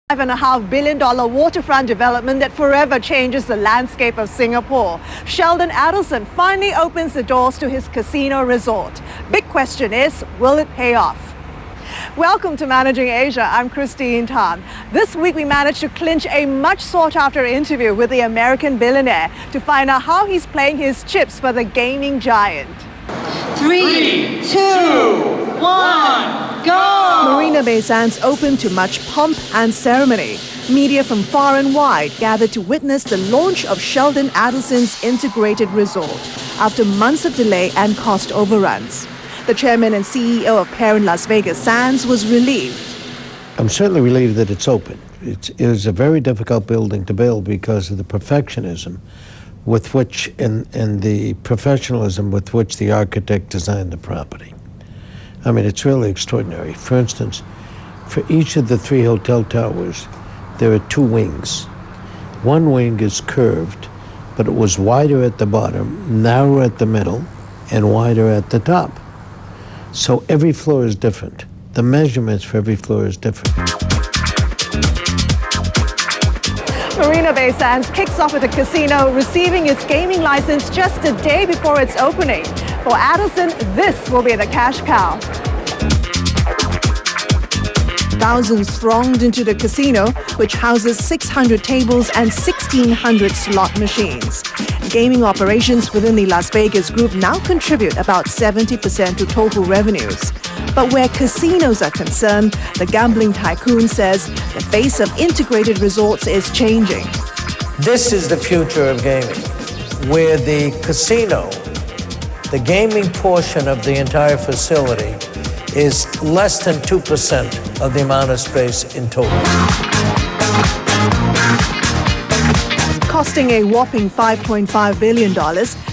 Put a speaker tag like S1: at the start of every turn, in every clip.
S1: $5.5 billion waterfront development that forever changes the landscape of Singapore. Sheldon Adelson finally opens the doors to his casino resort. Big question is, will it pay off? Welcome to Managing Asia. I'm Christine Tan. This week we managed to clinch a much sought-after interview with the American billionaire to find out how he's playing his chips for the gaming giant.
S2: 3, 2, 1, go!
S1: Marina Bay Sands opened to much pomp and ceremony. Media from far and wide gathered to witness the launch of Sheldon Adelson's integrated resort after months of delay and cost overruns. The chairman and CEO of parent Las Vegas Sands was relieved.
S3: I'm certainly relieved that it's open. It was a very difficult building to build because of the perfectionism with which and the professionalism with which the architect designed the property. I mean, it's really extraordinary. For instance, for each of the 3 hotel towers, there are 2 wings. One wing is curved, but it was wider at the bottom, narrower at the middle, and wider at the top. So every floor is different. The measurements for every floor is different.
S1: Marina Bay Sands kicks off with a casino receiving its gaming license just a day before its opening. For Adelson, this will be the cash cow. Thousands thronged into the casino, which houses 600 tables and 1,600 slot machines. Gaming operations within the Las Vegas group now contribute about 70% to total revenues. But where casinos are concerned, the gambling tycoon says the face of integrated resorts is changing.
S3: This is the future of gaming, where the casino, the gaming portion of the entire facility, is less than 2% of the amount of space in total.
S1: Costing a whopping $5.5 billion,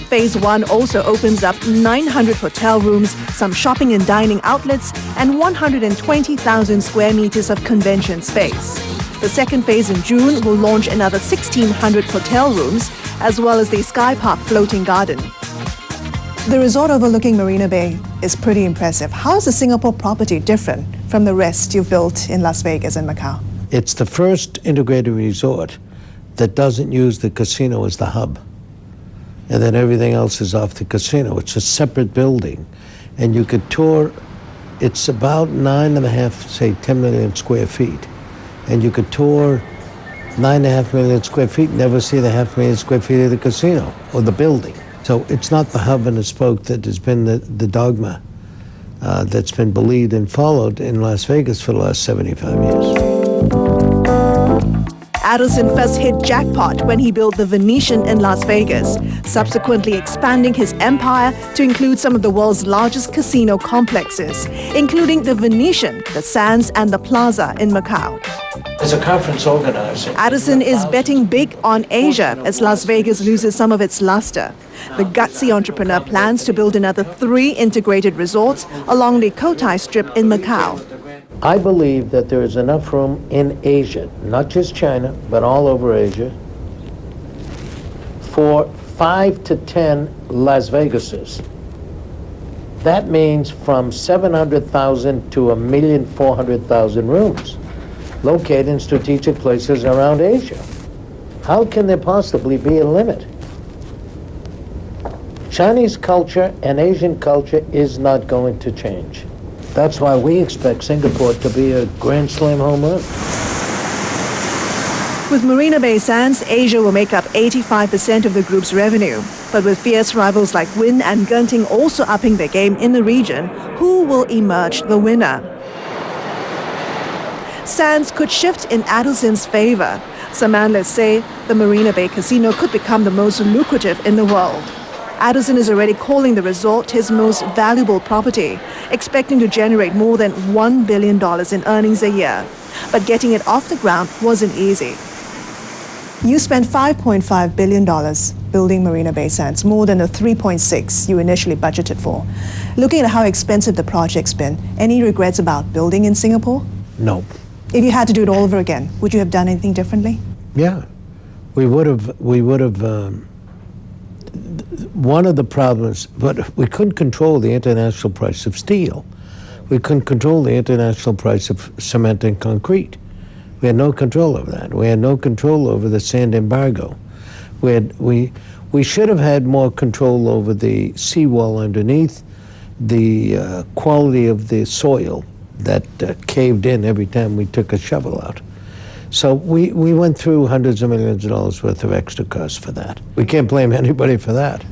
S1: Phase 1 also opens up 900 hotel rooms, some shopping and dining outlets, and 120,000 square meters of convention space. The second phase in June will launch another 1,600 hotel rooms, as well as the Sky Park floating garden. The resort overlooking Marina Bay is pretty impressive. How is the Singapore property different from the rest you've built in Las Vegas and Macau?
S3: It's the first integrated resort that doesn't use the casino as the hub. And then everything else is off the casino. It's a separate building. And you could tour, it's about 9.5, say 10 million square feet. And you could tour 9.5 million square feet, never see the 500,000 square feet of the casino or the building. So it's not the hub and the spoke that has been the dogma that's been believed and followed in Las Vegas for the last 75 years.
S1: Adelson first hit jackpot when he built the Venetian in Las Vegas, subsequently expanding his empire to include some of the world's largest casino complexes, including the Venetian, the Sands, and the Plaza in Macau.
S3: As a conference organizer,
S1: Adelson is betting big on Asia as Las Vegas loses some of its luster. The gutsy entrepreneur plans to build another 3 integrated resorts along the Cotai Strip in Macau.
S3: I believe that there is enough room in Asia, not just China, but all over Asia, for 5 to 10 Las Vegases. That means from 700,000 to 1,400,000 rooms located in strategic places around Asia. How can there possibly be a limit? Chinese culture and Asian culture is not going to change. That's why we expect Singapore to be a Grand Slam home run.
S1: With Marina Bay Sands, Asia will make up 85% of the group's revenue. But with fierce rivals like Wynn and Genting also upping their game in the region, who will emerge the winner? Sands could shift in Adelson's favor. Some analysts say the Marina Bay Casino could become the most lucrative in the world. Adelson is already calling the resort his most valuable property, expecting to generate more than $1 billion in earnings a year. But getting it off the ground wasn't easy. You spent $5.5 billion building Marina Bay Sands, more than the $3.6 you initially budgeted for. Looking at how expensive the project's been, any regrets about building in Singapore?
S3: No.
S1: If you had to do it all over again, would you have done anything differently?
S3: Yeah, we would have. One of the problems, but we couldn't control the international price of steel. We couldn't control the international price of cement and concrete. We had no control over that. We had no control over the sand embargo. We should have had more control over the seawall underneath, the quality of the soil that caved in every time we took a shovel out. So we went through hundreds of millions of dollars worth of extra costs for that. We can't blame anybody for that.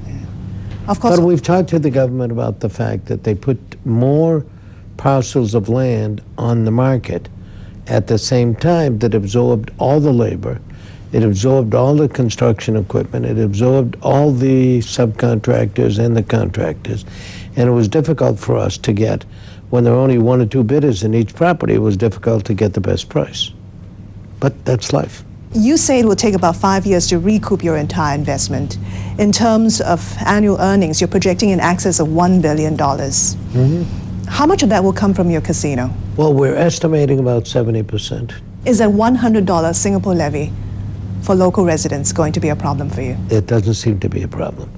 S1: Of course.
S3: But we've talked to the government about the fact that they put more parcels of land on the market at the same time that absorbed all the labor, it absorbed all the construction equipment, it absorbed all the subcontractors and the contractors, and it was difficult for us to get, when there were only one or two bidders in each property, it was difficult to get the best price. But that's life.
S1: You say it will take about 5 years to recoup your entire investment. In terms of annual earnings, you're projecting in excess of $1 billion.
S3: Mm-hmm.
S1: How much of that will come from your casino?
S3: Well, we're estimating about 70%.
S1: Is that $100 Singapore levy for local residents going to be a problem for you?
S3: It doesn't seem to be a problem.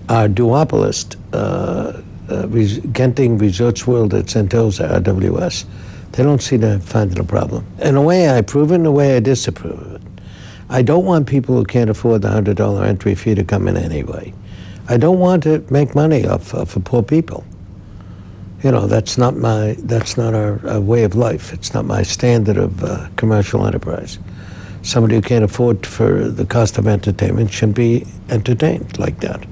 S3: Our duopolist, Genting Resorts World at Sentosa, RWS, they don't seem to find it a problem. In a way, I approve it, in a way, I disapprove of it. I don't want people who can't afford the $100 entry fee to come in anyway. I don't want to make money off for poor people. You know, that's not our way of life. It's not my standard of commercial enterprise. Somebody who can't afford for the cost of entertainment shouldn't be entertained like that.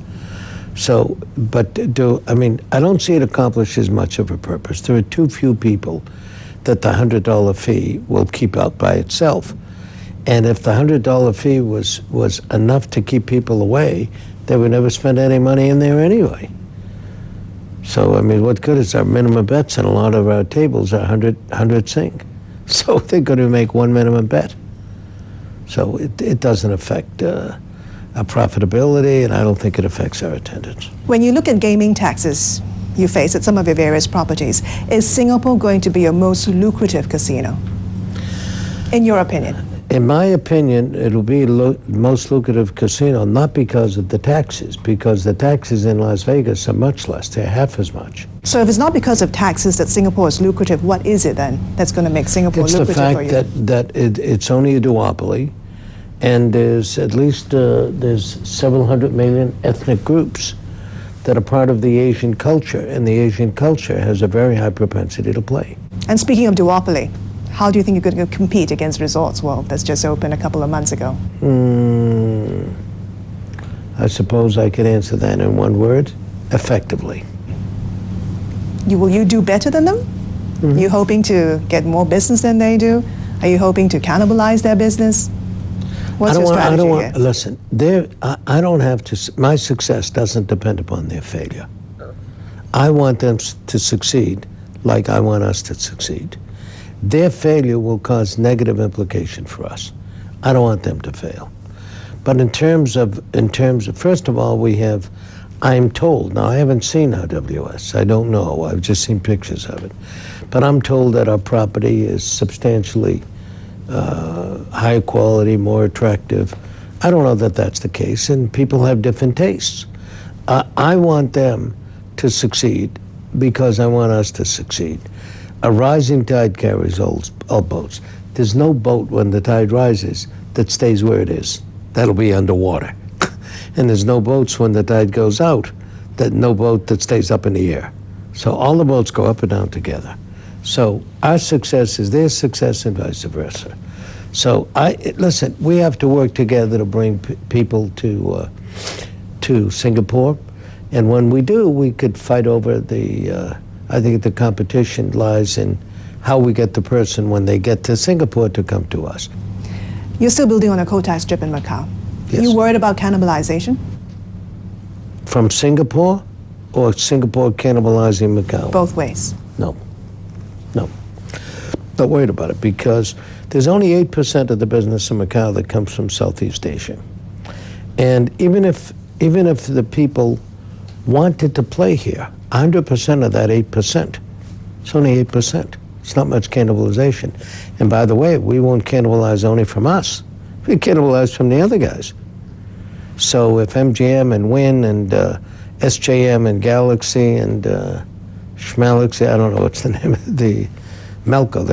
S3: So, but I don't see it accomplishes much of a purpose. There are too few people that the $100 fee will keep out by itself. And if the $100 fee was enough to keep people away, they would never spend any money in there anyway. So, what good is our minimum bets? And a lot of our tables are 100 sing. So they're going to make one minimum bet. So it doesn't affect our profitability, and I don't think it affects our attendance.
S1: When you look at gaming taxes you face at some of your various properties, is Singapore going to be your most lucrative casino, in your opinion?
S3: In my opinion, it'll be the most lucrative casino, not because of the taxes, because the taxes in Las Vegas are much less. They're half as much.
S1: So if it's not because of taxes that Singapore is lucrative, what is it then that's going to make Singapore lucrative for you?
S3: It's the fact that it's only a duopoly, and there's at least there's several hundred million ethnic groups that are part of the Asian culture, and the Asian culture has a very high propensity to play.
S1: And speaking of duopoly, how do you think you're going to compete against Resorts World that's just opened a couple of months ago?
S3: I suppose I could answer that in one word: effectively.
S1: Will you do better than them? Mm-hmm. You hoping to get more business than they do? Are you hoping to cannibalize their business? What's your strategy here?
S3: Listen, I don't have to. My success doesn't depend upon their failure. I want them to succeed like I want us to succeed. Their failure will cause negative implication for us. I don't want them to fail. But in terms of, first of all, we have, I'm told, now I haven't seen RWS, I don't know, I've just seen pictures of it, but I'm told that our property is substantially higher quality, more attractive. I don't know that that's the case, and people have different tastes. I want them to succeed because I want us to succeed. A rising tide carries all boats. There's no boat when the tide rises that stays where it is. That'll be underwater. And there's no boats when the tide goes out, no boat that stays up in the air. So all the boats go up and down together. So our success is their success and vice versa. So listen, we have to work together to bring people to Singapore. And when we do, we could fight over I think the competition lies in how we get the person when they get to Singapore to come to us.
S1: You're still building on a Cotai Strip in Macau.
S3: Yes.
S1: Are you worried about cannibalization?
S3: From Singapore or Singapore cannibalizing Macau?
S1: Both ways.
S3: No. Not worried about it because there's only 8% of the business in Macau that comes from Southeast Asia. And even if the people wanted to play here, 100% of that 8%. It's only 8%. It's not much cannibalization. And by the way, we won't cannibalize only from us. We cannibalize from the other guys. So if MGM and Wynn and SJM and Galaxy and Schmalaxy, I don't know what's the name of the Melco,